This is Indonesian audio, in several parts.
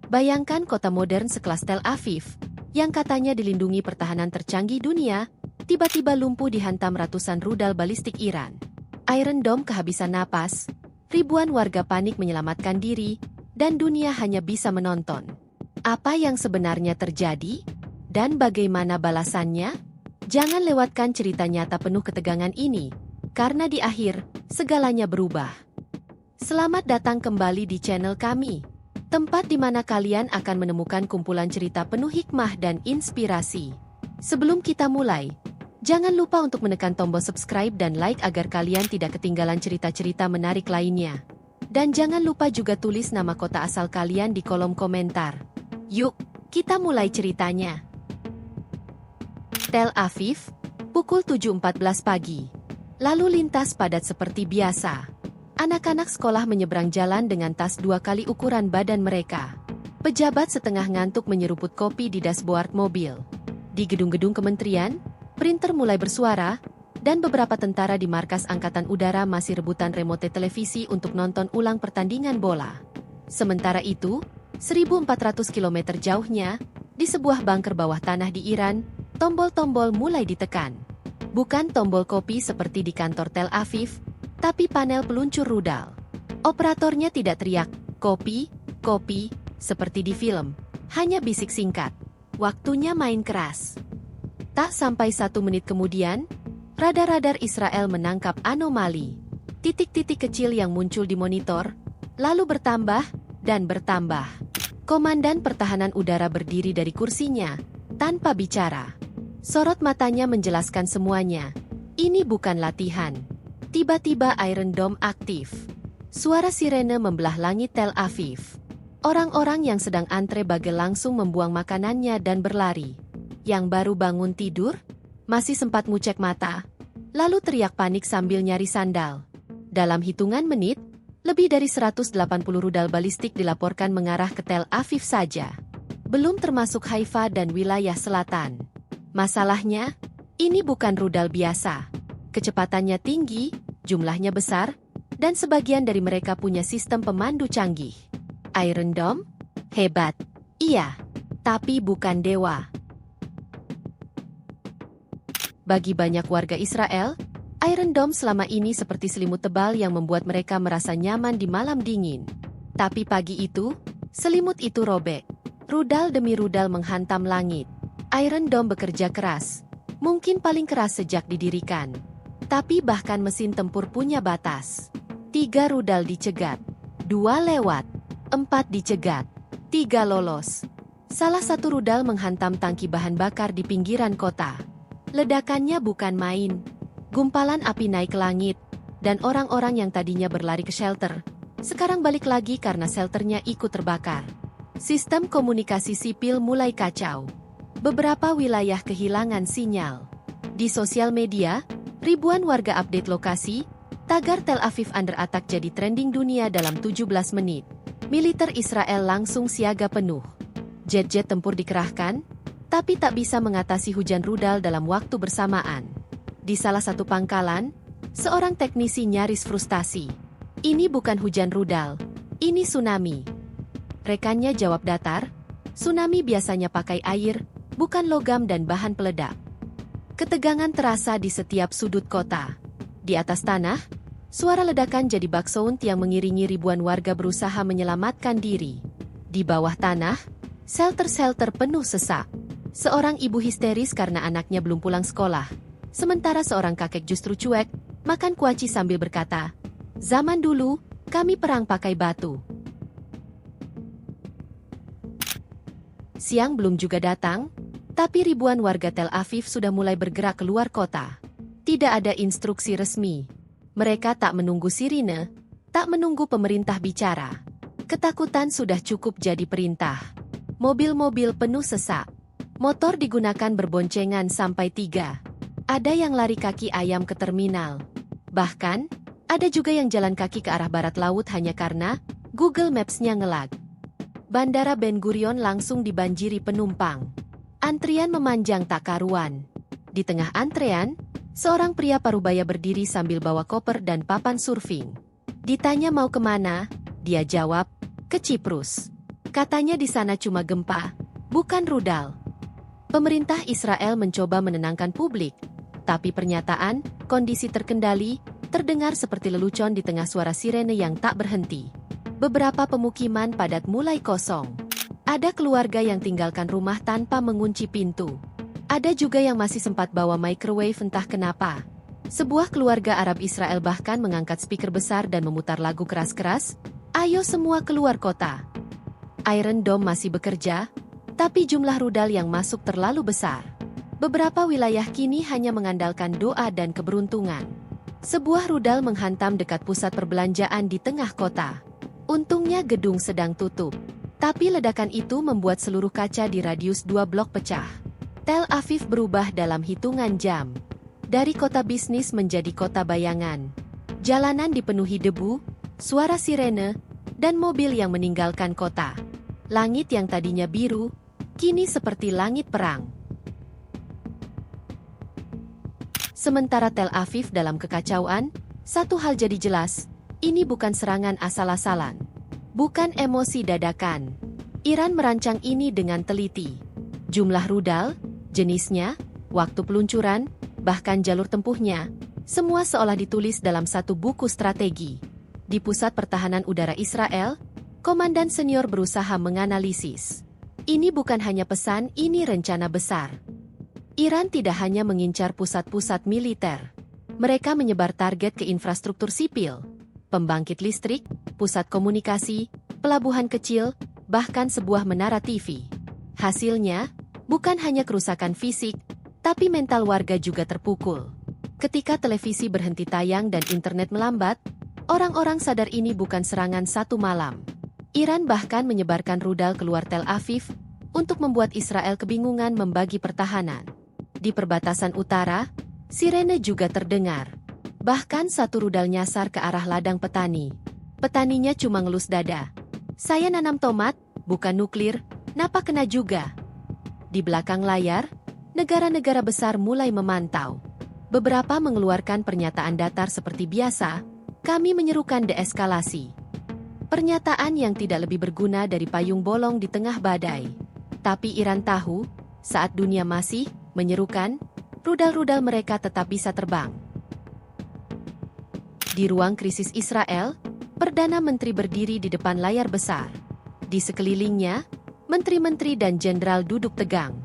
Bayangkan kota modern sekelas Tel Aviv, yang katanya dilindungi pertahanan tercanggih dunia, tiba-tiba lumpuh dihantam ratusan rudal balistik Iran. Iron Dome kehabisan napas, ribuan warga panik menyelamatkan diri, dan dunia hanya bisa menonton. Apa yang sebenarnya terjadi? Dan bagaimana balasannya? Jangan lewatkan cerita nyata penuh ketegangan ini, karena di akhir, segalanya berubah. Selamat datang kembali di channel kami. Tempat di mana kalian akan menemukan kumpulan cerita penuh hikmah dan inspirasi. Sebelum kita mulai, jangan lupa untuk menekan tombol subscribe dan like agar kalian tidak ketinggalan cerita-cerita menarik lainnya. Dan jangan lupa juga tulis nama kota asal kalian di kolom komentar. Yuk, kita mulai ceritanya. Tel Aviv, pukul 7.14 pagi. Lalu lintas padat seperti biasa. Anak-anak sekolah menyeberang jalan dengan tas 2 kali ukuran badan mereka. Pejabat setengah ngantuk menyeruput kopi di dashboard mobil. Di gedung-gedung kementerian, printer mulai bersuara, dan beberapa tentara di markas Angkatan Udara masih rebutan remote televisi untuk nonton ulang pertandingan bola. Sementara itu, 1.400 km jauhnya, di sebuah bunker bawah tanah di Iran, tombol-tombol mulai ditekan. Bukan tombol kopi seperti di kantor Tel Aviv, tapi panel peluncur rudal. Operatornya tidak teriak, kopi, kopi, seperti di film. Hanya bisik singkat. Waktunya main keras. Tak sampai 1 menit kemudian, radar-radar Israel menangkap anomali. Titik-titik kecil yang muncul di monitor, lalu bertambah, dan bertambah. Komandan Pertahanan Udara berdiri dari kursinya, tanpa bicara. Sorot matanya menjelaskan semuanya. Ini bukan latihan. Tiba-tiba Iron Dome aktif. Suara sirene membelah langit Tel Aviv. Orang-orang yang sedang antre bagel langsung membuang makanannya dan berlari. Yang baru bangun tidur, masih sempat ngucek mata, lalu teriak panik sambil nyari sandal. Dalam hitungan menit, lebih dari 180 rudal balistik dilaporkan mengarah ke Tel Aviv saja. Belum termasuk Haifa dan wilayah selatan. Masalahnya, ini bukan rudal biasa. Kecepatannya tinggi, jumlahnya besar, dan sebagian dari mereka punya sistem pemandu canggih. Iron Dome? Hebat. Iya, tapi bukan dewa. Bagi banyak warga Israel, Iron Dome selama ini seperti selimut tebal yang membuat mereka merasa nyaman di malam dingin. Tapi pagi itu, selimut itu robek. Rudal demi rudal menghantam langit. Iron Dome bekerja keras. Mungkin paling keras sejak didirikan. Tapi bahkan mesin tempur punya batas. 3 rudal dicegat, 2 lewat, 4 dicegat, 3 lolos. Salah satu rudal menghantam tangki bahan bakar di pinggiran kota. Ledakannya bukan main. Gumpalan api naik ke langit, dan orang-orang yang tadinya berlari ke shelter, sekarang balik lagi karena shelternya ikut terbakar. Sistem komunikasi sipil mulai kacau. Beberapa wilayah kehilangan sinyal. Di sosial media, ribuan warga update lokasi, tagar Tel Aviv under attack jadi trending dunia dalam 17 menit. Militer Israel langsung siaga penuh. Jet-jet tempur dikerahkan, tapi tak bisa mengatasi hujan rudal dalam waktu bersamaan. Di salah satu pangkalan, seorang teknisi nyaris frustasi. Ini bukan hujan rudal, ini tsunami. Rekannya jawab datar, tsunami biasanya pakai air, bukan logam dan bahan peledak. Ketegangan terasa di setiap sudut kota. Di atas tanah, suara ledakan jadi bak sound yang mengiringi ribuan warga berusaha menyelamatkan diri. Di bawah tanah, shelter-shelter penuh sesak. Seorang ibu histeris karena anaknya belum pulang sekolah. Sementara seorang kakek justru cuek, makan kuaci sambil berkata, "Zaman dulu, kami perang pakai batu." Siang belum juga datang, tapi ribuan warga Tel Aviv sudah mulai bergerak keluar kota. Tidak ada instruksi resmi. Mereka tak menunggu sirine, tak menunggu pemerintah bicara. Ketakutan sudah cukup jadi perintah. Mobil-mobil penuh sesak. Motor digunakan berboncengan sampai 3. Ada yang lari kaki ayam ke terminal. Bahkan, ada juga yang jalan kaki ke arah barat laut hanya karena Google Maps-nya ngelag. Bandara Ben Gurion langsung dibanjiri penumpang. Antrian memanjang tak karuan. Di tengah antrean, seorang pria parubaya berdiri sambil bawa koper dan papan surfing. Ditanya mau kemana, dia jawab, "Ke Ciprus." Katanya di sana cuma gempa, bukan rudal. Pemerintah Israel mencoba menenangkan publik, tapi pernyataan, kondisi terkendali, terdengar seperti lelucon di tengah suara sirene yang tak berhenti. Beberapa pemukiman padat mulai kosong. Ada keluarga yang tinggalkan rumah tanpa mengunci pintu. Ada juga yang masih sempat bawa microwave entah kenapa. Sebuah keluarga Arab Israel bahkan mengangkat speaker besar dan memutar lagu keras-keras, "Ayo semua keluar kota." Iron Dome masih bekerja, tapi jumlah rudal yang masuk terlalu besar. Beberapa wilayah kini hanya mengandalkan doa dan keberuntungan. Sebuah rudal menghantam dekat pusat perbelanjaan di tengah kota. Untungnya gedung sedang tutup. Tapi ledakan itu membuat seluruh kaca di radius 2 blok pecah. Tel Aviv berubah dalam hitungan jam. Dari kota bisnis menjadi kota bayangan. Jalanan dipenuhi debu, suara sirene, dan mobil yang meninggalkan kota. Langit yang tadinya biru, kini seperti langit perang. Sementara Tel Aviv dalam kekacauan, satu hal jadi jelas, ini bukan serangan asal-asalan. Bukan emosi dadakan. Iran merancang ini dengan teliti. Jumlah rudal, jenisnya, waktu peluncuran, bahkan jalur tempuhnya, semua seolah ditulis dalam satu buku strategi. Di Pusat Pertahanan Udara Israel, komandan senior berusaha menganalisis. Ini bukan hanya pesan, ini rencana besar. Iran tidak hanya mengincar pusat-pusat militer. Mereka menyebar target ke infrastruktur sipil, pembangkit listrik, pusat komunikasi, pelabuhan kecil, bahkan sebuah menara TV. Hasilnya, bukan hanya kerusakan fisik, tapi mental warga juga terpukul. Ketika televisi berhenti tayang dan internet melambat, orang-orang sadar ini bukan serangan satu malam. Iran bahkan menyebarkan rudal keluar Tel Aviv untuk membuat Israel kebingungan membagi pertahanan. Di perbatasan utara, sirene juga terdengar. Bahkan satu rudal nyasar ke arah ladang petani. Petaninya cuma ngelus dada. "Saya nanam tomat, bukan nuklir, napa kena juga?" Di belakang layar, negara-negara besar mulai memantau. Beberapa mengeluarkan pernyataan datar seperti biasa, "Kami menyerukan deeskalasi." Pernyataan yang tidak lebih berguna dari payung bolong di tengah badai. Tapi Iran tahu, saat dunia masih menyerukan, rudal-rudal mereka tetap bisa terbang. Di ruang krisis Israel, Perdana Menteri berdiri di depan layar besar. Di sekelilingnya, menteri-menteri dan jenderal duduk tegang.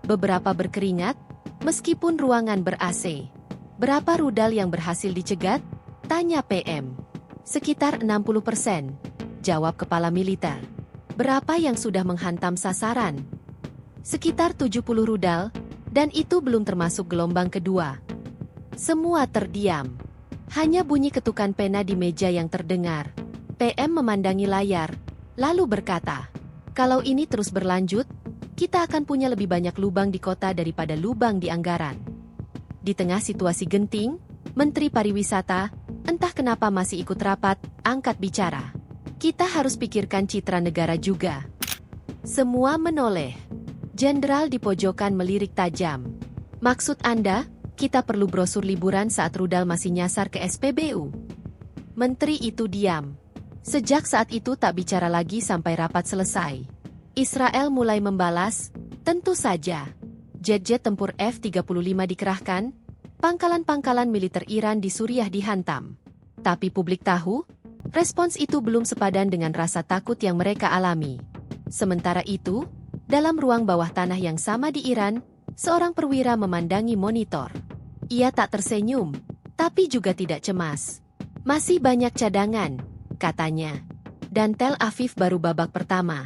Beberapa berkeringat, meskipun ruangan ber-AC. "Berapa rudal yang berhasil dicegat?" tanya PM. "Sekitar 60%, jawab kepala militer. "Berapa yang sudah menghantam sasaran?" "Sekitar 70 rudal, dan itu belum termasuk gelombang kedua." Semua terdiam. Hanya bunyi ketukan pena di meja yang terdengar. PM memandangi layar, lalu berkata, "Kalau ini terus berlanjut, kita akan punya lebih banyak lubang di kota daripada lubang di anggaran." Di tengah situasi genting, Menteri Pariwisata, entah kenapa masih ikut rapat, angkat bicara. "Kita harus pikirkan citra negara juga." Semua menoleh. Jenderal di pojokan melirik tajam. "Maksud Anda, kita perlu brosur liburan saat rudal masih nyasar ke SPBU?" Menteri itu diam. Sejak saat itu tak bicara lagi sampai rapat selesai. Israel mulai membalas, tentu saja. Jet-jet tempur F-35 dikerahkan, pangkalan-pangkalan militer Iran di Suriah dihantam. Tapi publik tahu, respons itu belum sepadan dengan rasa takut yang mereka alami. Sementara itu, dalam ruang bawah tanah yang sama di Iran, seorang perwira memandangi monitor. Ia tak tersenyum, tapi juga tidak cemas. "Masih banyak cadangan," katanya. "Dan Tel Aviv baru babak pertama."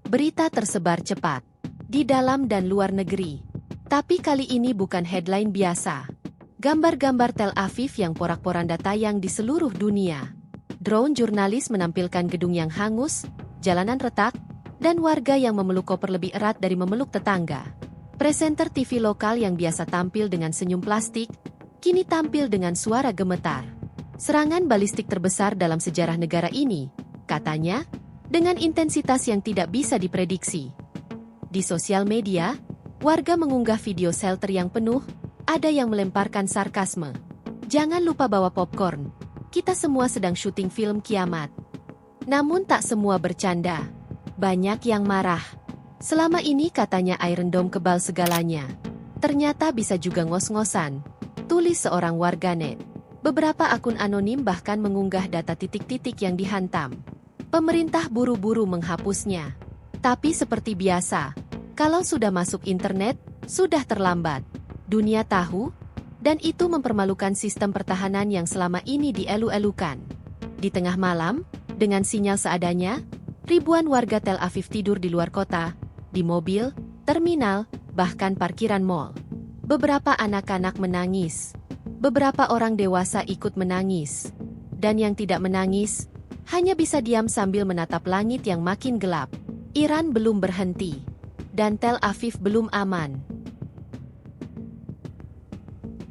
Berita tersebar cepat, di dalam dan luar negeri. Tapi kali ini bukan headline biasa. Gambar-gambar Tel Aviv yang porak-poranda tayang di seluruh dunia. Drone jurnalis menampilkan gedung yang hangus, jalanan retak, dan warga yang memeluk koper lebih erat dari memeluk tetangga. Presenter TV lokal yang biasa tampil dengan senyum plastik, kini tampil dengan suara gemetar. "Serangan balistik terbesar dalam sejarah negara ini," katanya, dengan intensitas yang tidak bisa diprediksi. Di sosial media, warga mengunggah video shelter yang penuh, ada yang melemparkan sarkasme. "Jangan lupa bawa popcorn, kita semua sedang syuting film kiamat." Namun tak semua bercanda. Banyak yang marah. Selama ini katanya Iron Dome kebal segalanya. Ternyata bisa juga ngos-ngosan, tulis seorang warganet. Beberapa akun anonim bahkan mengunggah data titik-titik yang dihantam. Pemerintah buru-buru menghapusnya. Tapi seperti biasa, kalau sudah masuk internet, sudah terlambat. Dunia tahu, dan itu mempermalukan sistem pertahanan yang selama ini dielu-elukan. Di tengah malam, dengan sinyal seadanya, ribuan warga Tel Aviv tidur di luar kota, di mobil, terminal, bahkan parkiran mal. Beberapa anak-anak menangis. Beberapa orang dewasa ikut menangis. Dan yang tidak menangis, hanya bisa diam sambil menatap langit yang makin gelap. Iran belum berhenti. Dan Tel Aviv belum aman.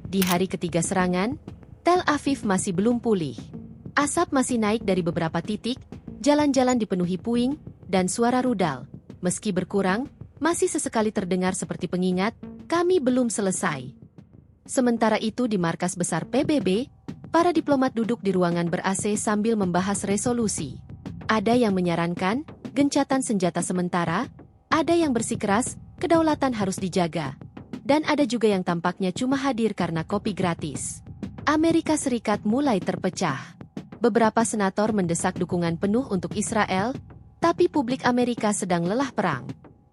Di hari ketiga serangan, Tel Aviv masih belum pulih. Asap masih naik dari beberapa titik, jalan-jalan dipenuhi puing, dan suara rudal. Meski berkurang, masih sesekali terdengar seperti pengingat, kami belum selesai. Sementara itu di markas besar PBB, para diplomat duduk di ruangan ber-AC sambil membahas resolusi. Ada yang menyarankan, gencatan senjata sementara, ada yang bersikeras, kedaulatan harus dijaga. Dan ada juga yang tampaknya cuma hadir karena kopi gratis. Amerika Serikat mulai terpecah. Beberapa senator mendesak dukungan penuh untuk Israel, tapi publik Amerika sedang lelah perang.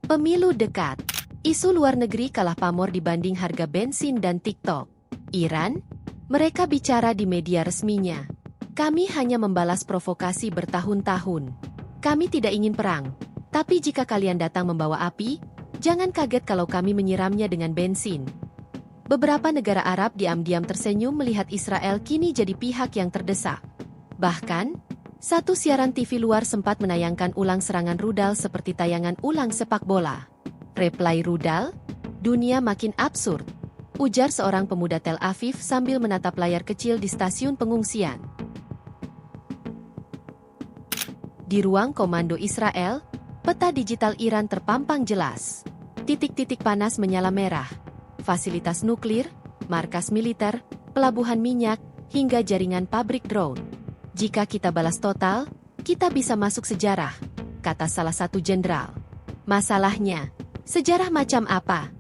Pemilu dekat. Isu luar negeri kalah pamor dibanding harga bensin dan TikTok. Iran? Mereka bicara di media resminya. Kami hanya membalas provokasi bertahun-tahun. Kami tidak ingin perang. Tapi jika kalian datang membawa api, jangan kaget kalau kami menyiramnya dengan bensin. Beberapa negara Arab diam-diam tersenyum melihat Israel kini jadi pihak yang terdesak. Bahkan, satu siaran TV luar sempat menayangkan ulang serangan rudal seperti tayangan ulang sepak bola. Reply rudal? Dunia makin absurd. Ujar seorang pemuda Tel Aviv sambil menatap layar kecil di stasiun pengungsian. Di ruang komando Israel, peta digital Iran terpampang jelas. Titik-titik panas menyala merah. Fasilitas nuklir, markas militer, pelabuhan minyak, hingga jaringan pabrik drone. Jika kita balas total, kita bisa masuk sejarah, kata salah satu jenderal. Masalahnya, sejarah macam apa?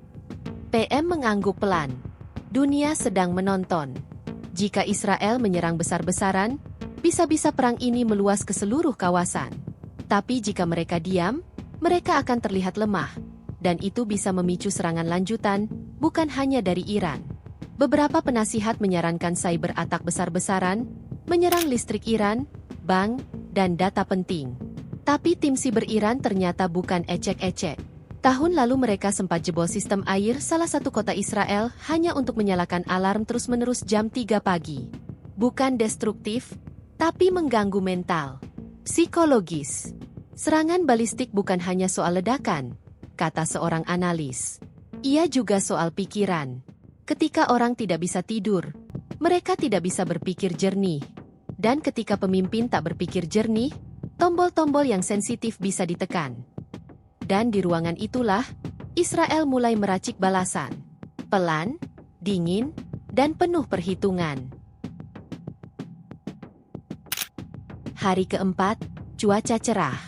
PM mengangguk pelan. Dunia sedang menonton. Jika Israel menyerang besar-besaran, bisa-bisa perang ini meluas ke seluruh kawasan. Tapi jika mereka diam, mereka akan terlihat lemah. Dan itu bisa memicu serangan lanjutan, bukan hanya dari Iran. Beberapa penasihat menyarankan cyber attack besar-besaran, menyerang listrik Iran, bank, dan data penting. Tapi tim siber Iran ternyata bukan ecek-ecek. Tahun lalu mereka sempat jebol sistem air salah satu kota Israel hanya untuk menyalakan alarm terus-menerus jam 3 pagi. Bukan destruktif, tapi mengganggu mental. Psikologis. Serangan balistik bukan hanya soal ledakan, kata seorang analis. Ia juga soal pikiran. Ketika orang tidak bisa tidur, mereka tidak bisa berpikir jernih. Dan ketika pemimpin tak berpikir jernih, tombol-tombol yang sensitif bisa ditekan. Dan di ruangan itulah, Israel mulai meracik balasan. Pelan, dingin, dan penuh perhitungan. Hari keempat, cuaca cerah.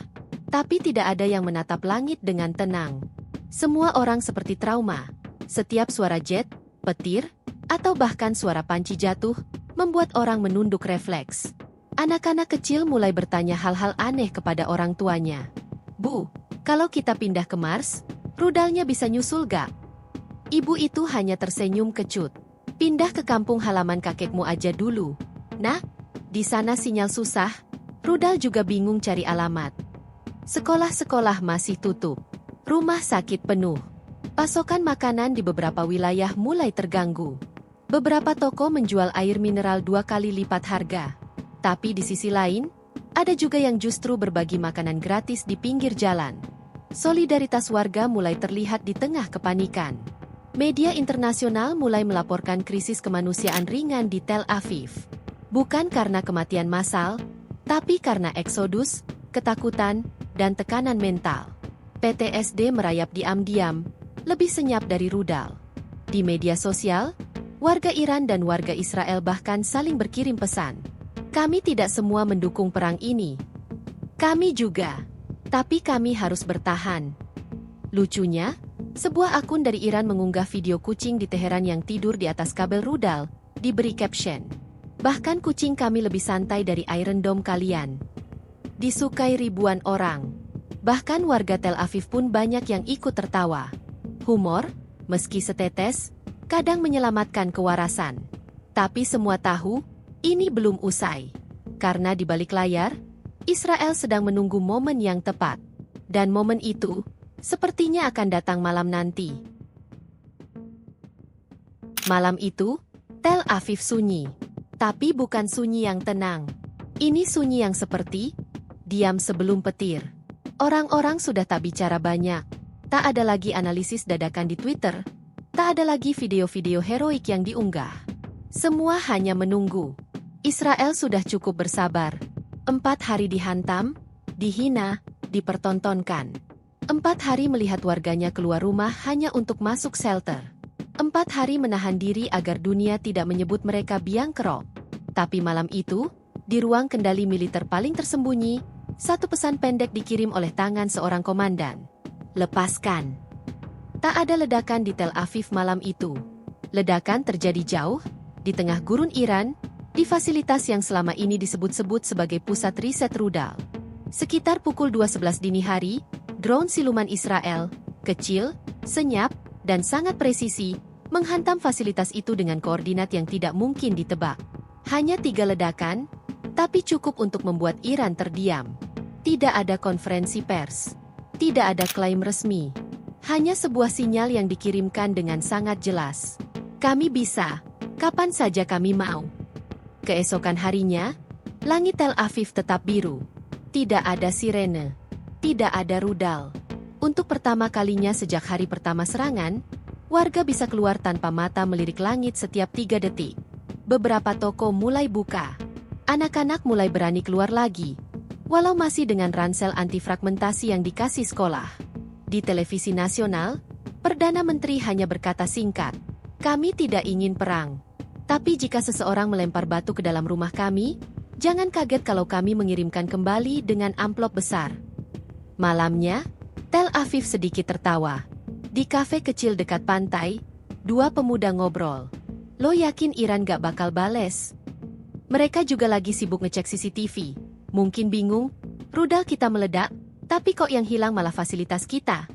Tapi tidak ada yang menatap langit dengan tenang. Semua orang seperti trauma. Setiap suara jet, petir, atau bahkan suara panci jatuh, membuat orang menunduk refleks. Anak-anak kecil mulai bertanya hal-hal aneh kepada orang tuanya. Bu, kalau kita pindah ke Mars, rudalnya bisa nyusul gak? Ibu itu hanya tersenyum kecut. Pindah ke kampung halaman kakekmu aja dulu. Nah, di sana sinyal susah, rudal juga bingung cari alamat. Sekolah-sekolah masih tutup. Rumah sakit penuh. Pasokan makanan di beberapa wilayah mulai terganggu. Beberapa toko menjual air mineral 2 kali lipat harga. Tapi di sisi lain, ada juga yang justru berbagi makanan gratis di pinggir jalan. Solidaritas warga mulai terlihat di tengah kepanikan. Media internasional mulai melaporkan krisis kemanusiaan ringan di Tel Aviv. Bukan karena kematian massal, tapi karena eksodus, ketakutan, dan tekanan mental. PTSD merayap diam-diam, lebih senyap dari rudal. Di media sosial, warga Iran dan warga Israel bahkan saling berkirim pesan. Kami tidak semua mendukung perang ini. Kami juga. Tapi kami harus bertahan. Lucunya, sebuah akun dari Iran mengunggah video kucing di Teheran yang tidur di atas kabel rudal, diberi caption. Bahkan kucing kami lebih santai dari Iron Dome kalian. Disukai ribuan orang. Bahkan warga Tel Aviv pun banyak yang ikut tertawa. Humor, meski setetes, kadang menyelamatkan kewarasan. Tapi semua tahu, ini belum usai. Karena di balik layar, Israel sedang menunggu momen yang tepat. Dan momen itu, sepertinya akan datang malam nanti. Malam itu, Tel Aviv sunyi. Tapi bukan sunyi yang tenang. Ini sunyi yang seperti diam sebelum petir. Orang-orang sudah tak bicara banyak. Tak ada lagi analisis dadakan di Twitter. Tak ada lagi video-video heroik yang diunggah. Semua hanya menunggu. Israel sudah cukup bersabar. 4 hari dihantam, dihina, dipertontonkan. 4 hari melihat warganya keluar rumah hanya untuk masuk shelter. 4 hari menahan diri agar dunia tidak menyebut mereka biang kerok. Tapi malam itu, di ruang kendali militer paling tersembunyi, satu pesan pendek dikirim oleh tangan seorang komandan. Lepaskan. Tak ada ledakan di Tel Aviv malam itu. Ledakan terjadi jauh, di tengah gurun Iran, di fasilitas yang selama ini disebut-sebut sebagai pusat riset rudal. Sekitar pukul 2.11 dini hari, drone siluman Israel, kecil, senyap, dan sangat presisi, menghantam fasilitas itu dengan koordinat yang tidak mungkin ditebak. Hanya 3 ledakan, tapi cukup untuk membuat Iran terdiam. Tidak ada konferensi pers. Tidak ada klaim resmi. Hanya sebuah sinyal yang dikirimkan dengan sangat jelas. Kami bisa, kapan saja kami mau. Keesokan harinya, langit Tel Aviv tetap biru. Tidak ada sirene. Tidak ada rudal. Untuk pertama kalinya sejak hari pertama serangan, warga bisa keluar tanpa mata melirik langit setiap 3 detik. Beberapa toko mulai buka. Anak-anak mulai berani keluar lagi. Walau masih dengan ransel anti-fragmentasi yang dikasih sekolah. Di televisi nasional, Perdana Menteri hanya berkata singkat, "Kami tidak ingin perang. Tapi jika seseorang melempar batu ke dalam rumah kami, jangan kaget kalau kami mengirimkan kembali dengan amplop besar." Malamnya, Tel Aviv sedikit tertawa. Di kafe kecil dekat pantai, 2 pemuda ngobrol. Lo yakin Iran gak bakal bales? Mereka juga lagi sibuk ngecek CCTV. Mungkin bingung, rudal kita meledak, tapi kok yang hilang malah fasilitas kita.